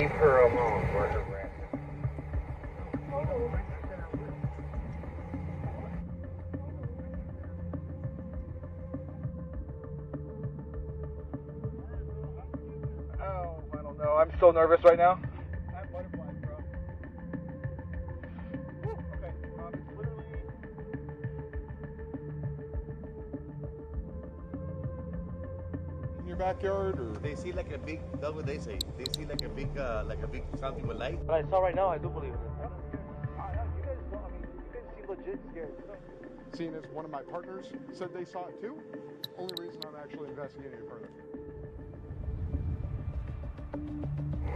Leave her alone. We're harassing. Oh, I don't know. I'm so nervous right now. I have butterflies, bro. Woo, okay, it's literally... In your backyard, or They see like a big, that's what they say. They see like a big something with light. What I saw right now, I do believe in it. You guys don't, I mean, you guys seem legit scared. seeing as one of my partners said they saw it too, only reason I'm actually investigating it further.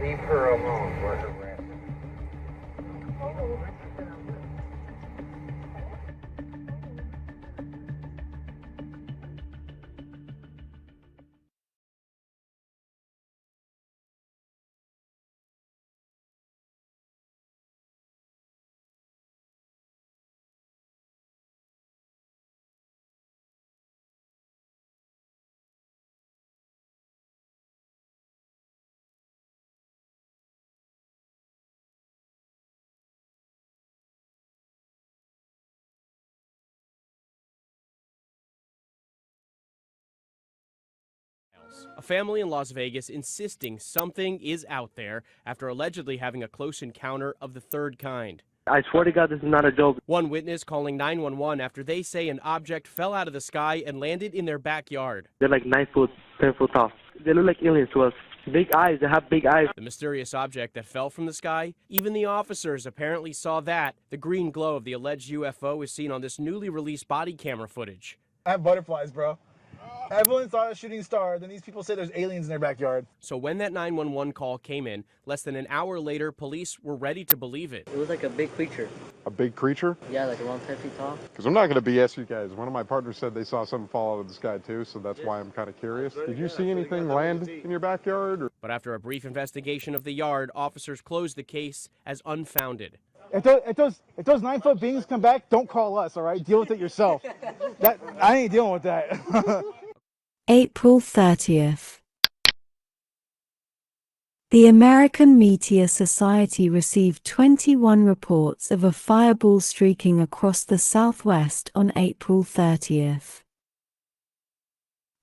Leave her alone. We're harassing. A family in Las Vegas insisting something is out there after allegedly having a close encounter of the third kind. I swear to God, this is not a joke. One witness calling 911 after they say an object fell out of the sky and landed in their backyard. They're like 9 foot, 10 foot tall. They look like aliens to us. Big eyes, they have big eyes. The mysterious object that fell from the sky, even the officers apparently saw that. The green glow of the alleged UFO is seen on this newly released body camera footage. I have butterflies, bro. Everyone saw a shooting star, then these people say there's aliens in their backyard. So when that 911 call came in, less than an hour later, police were ready to believe it. It was like a big creature. A big creature? Yeah, like around 10 feet tall. Because I'm not going to BS you guys. One of my partners said they saw something fall out of the sky too, so that's why I'm kind of curious. Did you see anything land in your backyard? Or? But after a brief investigation of the yard, officers closed the case as unfounded. If those 9 foot beings come back, don't call us, all right? Deal with it yourself. I ain't dealing with that. April 30th. The American Meteor Society received 21 reports of a fireball streaking across the southwest on April 30th.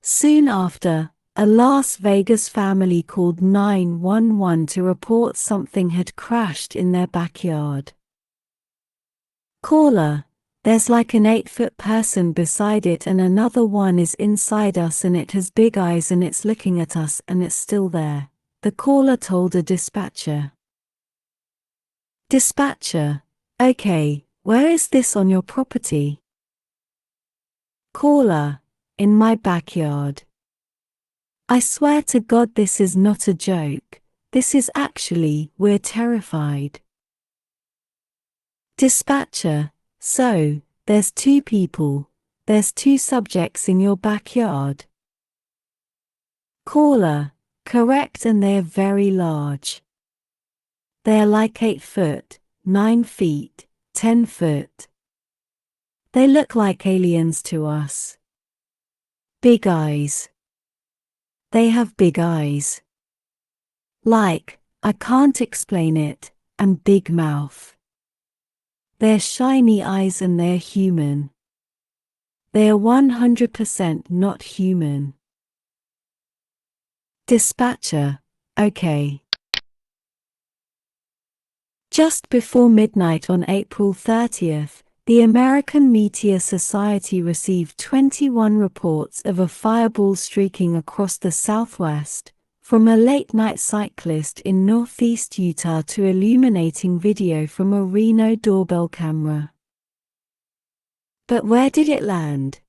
Soon after, a Las Vegas family called 911 to report something had crashed in their backyard. Caller: there's like an 8-foot person beside it and another one is inside us and it has big eyes and it's looking at us and it's still there, the caller told a dispatcher. Dispatcher: okay, where is this on your property? Caller: in my backyard. I swear to God this is not a joke, this is actually, we're terrified. Dispatcher: so, there's 2 people, there's 2 subjects in your backyard. Caller: correct, and they're very large. They're like 8 foot, 9 feet, 10 foot. They look like aliens to us. Big eyes. They have big eyes. Like, I can't explain it, and big mouth. They're shiny eyes and they're human. They're 100% not human. Dispatcher: okay. Just before midnight on April 30th, the American Meteor Society received 21 reports of a fireball streaking across the southwest, from a late-night cyclist in northeast Utah to illuminating video from a Reno doorbell camera. But where did it land?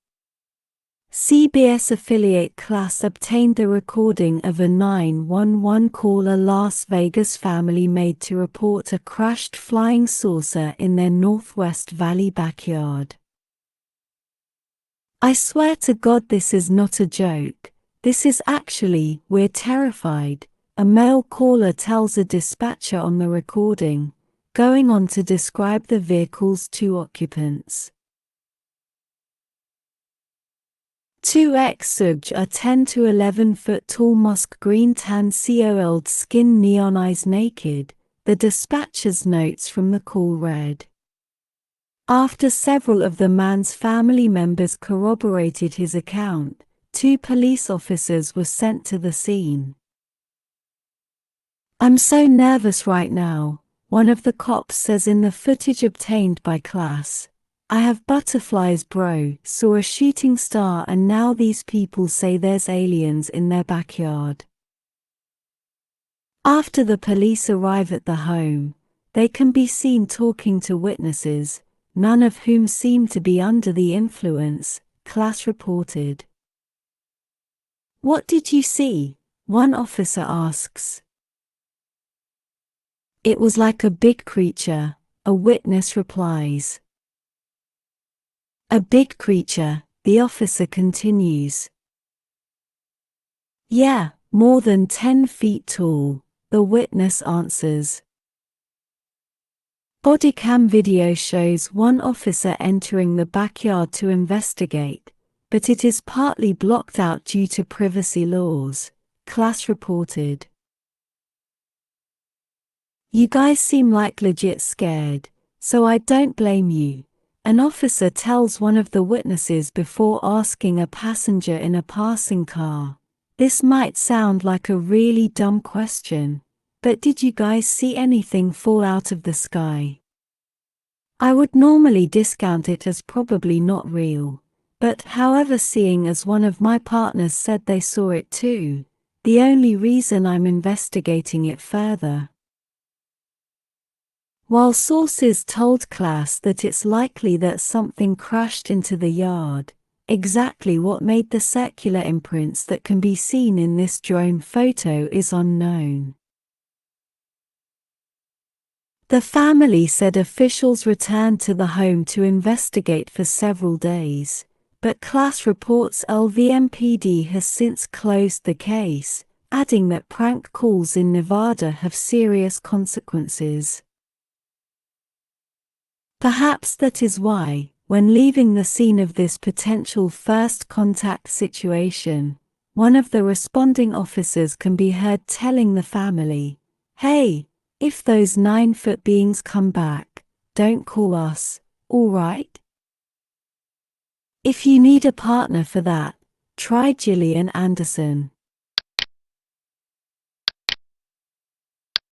CBS affiliate Class obtained the recording of a 911 call a Las Vegas family made to report a crashed flying saucer in their Northwest Valley backyard. I swear to God this is not a joke, this is actually, we're terrified, a male caller tells a dispatcher on the recording, going on to describe the vehicle's 2 occupants. Two ex-subj are 10 to 11 foot tall musk green tan cold skin neon eyes naked, the dispatcher's notes from the call read. After several of the man's family members corroborated his account, 2 police officers were sent to the scene. "I'm so nervous right now," one of the cops says in the footage obtained by Class. "I have butterflies bro, saw a shooting star and now these people say there's aliens in their backyard." After the police arrive at the home, they can be seen talking to witnesses, none of whom seem to be under the influence, Class reported. "What did you see?" one officer asks. "It was like a big creature," a witness replies. "A big creature," the officer continues. "Yeah, more than 10 feet tall," the witness answers. Bodycam video shows one officer entering the backyard to investigate, but it is partly blocked out due to privacy laws, Class reported. "You guys seem like legit scared, so I don't blame you," an officer tells one of the witnesses before asking a passenger in a passing car. "This might sound like a really dumb question, but did you guys see anything fall out of the sky?" I would normally discount it as probably not real, but however, seeing as one of my partners said they saw it too, the only reason I'm investigating it further. While sources told Class that it's likely that something crashed into the yard, exactly what made the circular imprints that can be seen in this drone photo is unknown. The family said officials returned to the home to investigate for several days, but Class reports LVMPD has since closed the case, adding that prank calls in Nevada have serious consequences. Perhaps that is why, when leaving the scene of this potential first contact situation, one of the responding officers can be heard telling the family, "Hey, if those 9-foot beings come back, don't call us, all right? If you need a partner for that, try Gillian Anderson."